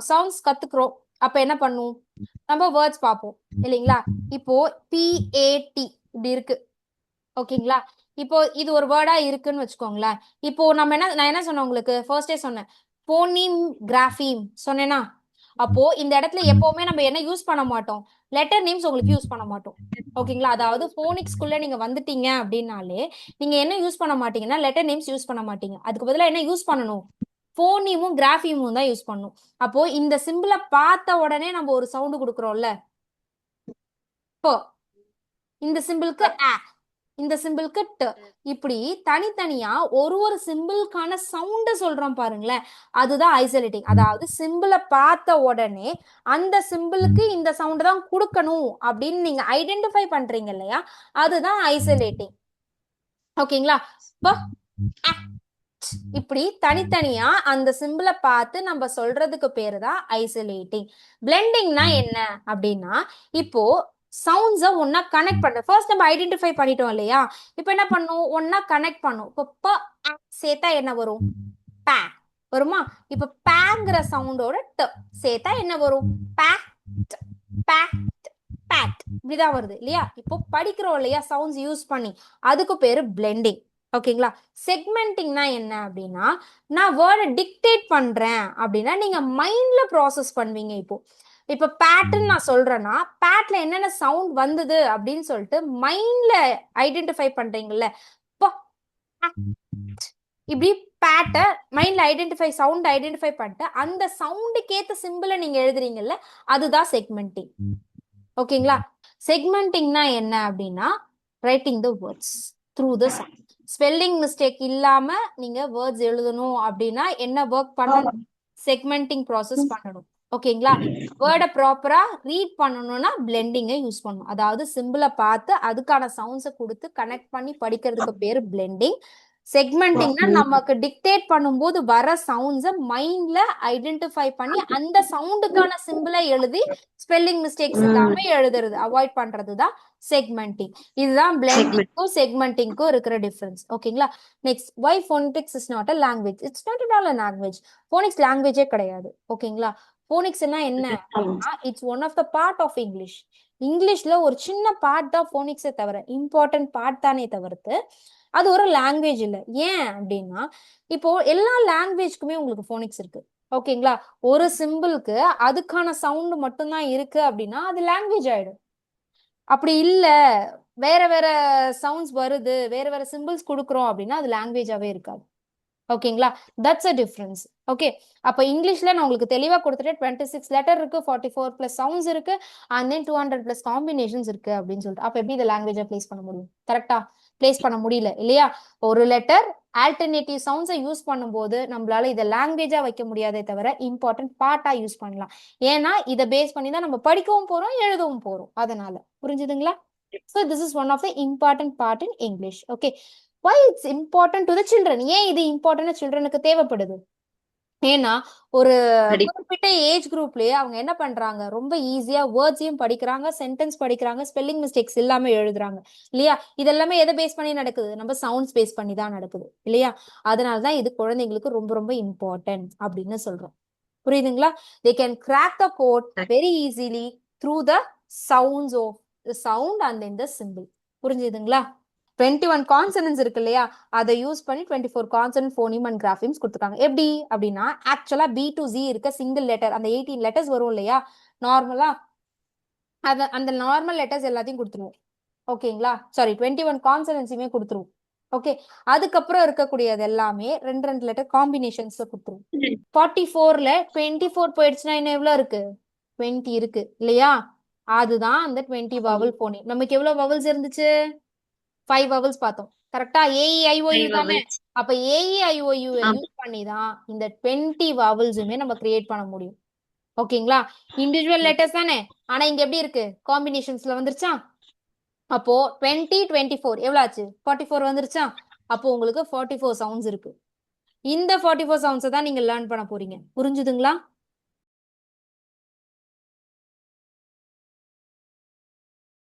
Sounds கத்துக்கிறோம். அப்ப என்ன பண்ணும், நம்ம வேர்ட்ஸ் பார்ப்போம் இல்லைங்களா? இப்போ PAT இப்படி இருக்கு ஓகேங்களா? இப்போ இது ஒரு வேர்டா இருக்குன்னு வச்சுக்கோங்களேன். இப்போ நான் என்ன சொன்னேன் உங்களுக்கு ஃபர்ஸ்டே சொன்னேன், போனீம் கிராஃபீம் சொன்னேனா? அப்போ இந்த இடத்துல எப்பவுமே நம்ம என்ன யூஸ் பண்ண மாட்டோம், லெட்டர் நேம்ஸ் உங்களுக்கு யூஸ் பண்ண மாட்டோம். ஓகேங்களா? அதாவது போனிக்ஸ்குள்ள நீங்க வந்துட்டீங்க அப்படின்னாலே நீங்க என்ன யூஸ் பண்ண மாட்டீங்கன்னா லெட்டர் நேம்ஸ் யூஸ் பண்ண மாட்டீங்க. அதுக்கு பதிலா என்ன யூஸ் பண்ணணும், போனிமும் கிராஃபீமும் தான் யூஸ் பண்ணணும். அப்போ இந்த சிம்பிளை பார்த்த உடனே நம்ம ஒரு சவுண்ட் கொடுக்குறோம்ல, இப்போ இந்த சிம்பிளுக்கு இந்த சிம்பிளுக்கு ட, இப்படி தனித்தனியா ஒரு ஒரு சிம்பிளுக்கான சவுண்ட சொல்றோம் பாருங்களேன், அதுதான் ஐசோலேட்டிங். அதாவது சிம்பிளை பார்த்த உடனே அந்த சிம்பிளுக்கு இந்த சவுண்ட் தான் கொடுக்கணும் அப்படின்னு நீங்க ஐடென்டிஃபை பண்றீங்க இல்லையா, அதுதான் ஐசோலேட்டிங். ஓகேங்களா? இப்போ இப்படி தனித்தனியா அந்த சிம்பிளை பார்த்து நம்ம சொல்றதுக்கு பேரு தான் ஐசோலேட்டிங். பிளெண்டிங்னா என்ன அப்படின்னா, இப்போ சவுண்ட்ஸை ஒன்னா கனெக்ட் பண்ண ஃபர்ஸ்ட் நம்ம ஐடென்டிஃபை பண்ணிட்டோம் இல்லையா, இப்போ என்ன பண்ணும், ஒன்னா கனெக்ட் பண்ணும். இப்போ ப சேர்த்தா என்ன வரும், பே வருமா? இப்போ பேங்கிற சவுண்டோட ட சேர்த்தா என்ன வரும், பேட் பேட் பேட், இப்படிதான் வருது இல்லையா? இப்போ படிக்கிறோம் இல்லையா சவுண்ட்ஸ் யூஸ் பண்ணி, அதுக்கு பேரு பிளெண்டிங். ஓகேங்களா? செக்மெண்டிங்னா என்ன அப்படின்னா, நான் வேர்டை டிக்டேட் பண்றேன் அப்படின்னா நீங்க மைண்ட்ல ப்ராசஸ் பண்ணுவீங்க. இப்போ பேட்னு நான் சொல்றேன்னா பேட்ல என்னென்ன சவுண்ட் வந்தது அப்படின்னு சொல்லிட்டு மைண்ட்ல ஐடென்டிஃபை பண்றீங்கல்ல, இப்படி பேட்டை மைண்ட்ல ஐடென்டிஃபை சவுண்ட் ஐடென்டிஃபை பண்ணிட்டு அந்த சவுண்டுக்கு ஏத்த சிம்பிளை நீங்க எழுதுறீங்கல்ல, அதுதான் செக்மெண்டிங். ஓகேங்களா? செக்மெண்டிங்னா என்ன அப்படின்னா, writing the words through the sound. Spelling mistake இல்லாம நீங்க வேர்ட்ஸ் எழுதணும் அப்படின்னா என்ன ஒர்க் பண்ணணும், செக்மெண்டிங் ப்ராசஸ் பண்ணணும். ஓகேங்களா? வேர்டை ப்ராப்பரா ரீட் பண்ணணும்னா பிளெண்டிங்கை யூஸ் பண்ணணும். அதாவது சிம்பிளை பார்த்து அதுக்கான சவுண்ட்ஸை கொடுத்து கனெக்ட் பண்ணி படிக்கிறதுக்கு பேரு பிளெண்டிங். செக்மெண்டிங்னா நமக்கு டிக்டேட் பண்ணும்போது வர சவுண்ட்ஸை மைண்ட்ல ஐடென்டிஃபை பண்ணி அந்த சவுண்டுக்கான சிம்பிளை எழுதி ஸ்பெல்லிங் மிஸ்டேக்ஸ் இல்லாம எழுதுறது, அவாய்ட் பண்றது தான் செக்மெண்டிங். இதுதான் பிளெண்டிங்க்கும் செக்மெண்டிங்க்கும் இருக்கிற டிஃபரன்ஸ். ஓகேங்களா? Next, why phonics is not a language. It's not at all a language. Phonics லாங்குவேஜே கிடையாது. ஓகேங்களா? ஃபோனிக்ஸ்னா என்ன அப்படின்னா, it's one of the part of English. இங்கிலீஷ்ல ஒரு சின்ன பார்ட் தான் ஃபோனிக்ஸே தவிர, இம்பார்ட்டன்ட் பார்ட் தானே தவிர்த்து அது ஒரு லாங்குவேஜ் இல்லை. ஏன் அப்படின்னா, இப்போ எல்லா லாங்குவேஜ்க்குமே உங்களுக்கு ஃபோனிக்ஸ் இருக்கு. ஓகேங்களா? ஒரு சிம்பிளுக்கு அதுக்கான சவுண்ட் மட்டும்தான் இருக்கு அப்படின்னா அது லாங்குவேஜ் ஆயிடும். அப்படி இல்ல, வேற வேற சவுண்ட்ஸ் வருது, வேற வேற சிம்பிள்ஸ் கொடுக்குறோம் அப்படின்னா அது லாங்குவேஜாவே இருக்காது. ஓகேங்களா? That's a difference. ஓகே, அப்ப இங்கிலீஷ்ல நான் உங்களுக்கு தெளிவா கொடுத்துட்டு 26 லெட்டர் இருக்கு, 44 பிளஸ் சவுண்ட்ஸ் இருக்கு, அண்ட் தென் 200 பிளஸ் காம்பினேஷன்ஸ் இருக்கு அப்படின்னு சொல்லிட்டு, அப்ப எப்படி இந்த லாங்குவேஜை பிளேஸ் பண்ண முடியும்? கரெக்டா பிளேஸ் பண்ண முடியல இல்லையா? ஒரு லெட்டர் ஆல்டர்னேட்டிவ் சவுண்ட்ஸை யூஸ் பண்ணும்போது நம்மளால இதை லாங்குவேஜா வைக்க முடியாதே தவிர இம்பார்ட்டன்ட் பார்ட்டா யூஸ் பண்ணலாம். ஏன்னா இதை பேஸ் பண்ணி தான் நம்ம படிக்கவும் போறோம், எழுதவும் போறோம். அதனால புரிஞ்சுதுங்களா? So this is one of the important part in English. Okay. Why it's important to the children? ஏன் இது இம்பார்ட்டன்ட் சில்ட்ரனுக்கு தேவைப்படுது? ஏன்னா ஒரு குறிப்பிட்ட ஏஜ் குரூப்லயே அவங்க என்ன பண்றாங்க, ரொம்ப ஈஸியா வேர்ட்ஸையும் படிக்கிறாங்க, சென்டென்ஸ் படிக்கிறாங்க, ஸ்பெல்லிங் மிஸ்டேக்ஸ் இல்லாம எழுதுறாங்க இல்லையா? இதெல்லாமே எதை பேஸ் பண்ணி நடக்குது, நம்ம சவுண்ட்ஸ் பேஸ் பண்ணி தான் நடக்குது இல்லையா? அதனாலதான் இது குழந்தைங்களுக்கு ரொம்ப ரொம்ப இம்பார்ட்டன்ட் அப்படின்னு சொல்றோம். புரியுதுங்களா? they can crack the code very easily through the sounds of the sound and then the symbol. புரிஞ்சுதுங்களா? 21 கான்சனன்ஸ் இருக்கு இல்லையா, அதை யூஸ் பண்ணி 24 கான்சனன்ட் ஃபோனிம் அண்ட் கிராஃபிம்ஸ் கொடுத்துருக்காங்க. எப்படி அப்படின்னா, ஆக்சுவலா B to Z இருக்க சிங்கிள் லெட்டர் அந்த 18 லெட்டர்ஸ் வரும் இல்லையா, நார்மலா அந்த நார்மல் லெட்டர்ஸ் எல்லாத்தையும் கொடுத்துருவோம். ஓகேங்களா? சாரி, 21 கான்சனன்ஸுமே கொடுத்துருவோம். ஓகே, அதுக்கப்புறம் இருக்கக்கூடியது எல்லாமே ரெண்டு ரெண்டு லெட்டர் காம்பினேஷன்ஸ் கொடுத்துருவோம். 44ல 24 போயிடுச்சுன்னா என்ன எவ்வளவு இருக்கு, 20 இருக்கு இல்லையா? அதுதான் அந்த 20 வவல் போனி. நமக்கு எவ்வளவு வவல்ஸ் இருந்துச்சு, 5 வவல்ஸ் பார்த்தோம். கரெக்டா? AEIOU தானே. அப்ப AEIOU யூஸ் பண்ணி தான் இந்த 20 வவல்ஸுமே நம்ம கிரியேட் பண்ண முடியும். ஓகேங்களா? இண்டிவிஜுவல் லெட்டர்ஸ் தானே, ஆனா இங்க எப்படி இருக்கு, காம்பினேஷன்ஸ்ல வந்துருச்சா? அப்போ 20 24 எவ்வளவு ஆச்சு, 44 வந்துருச்சா? அப்போ உங்களுக்கு 44 சவுண்ட்ஸ் இருக்கு. இந்த 44 சவுண்ட்ஸ் தான் நீங்க லேர்ன் பண்ண போறீங்க. புரிஞ்சுதுங்களா?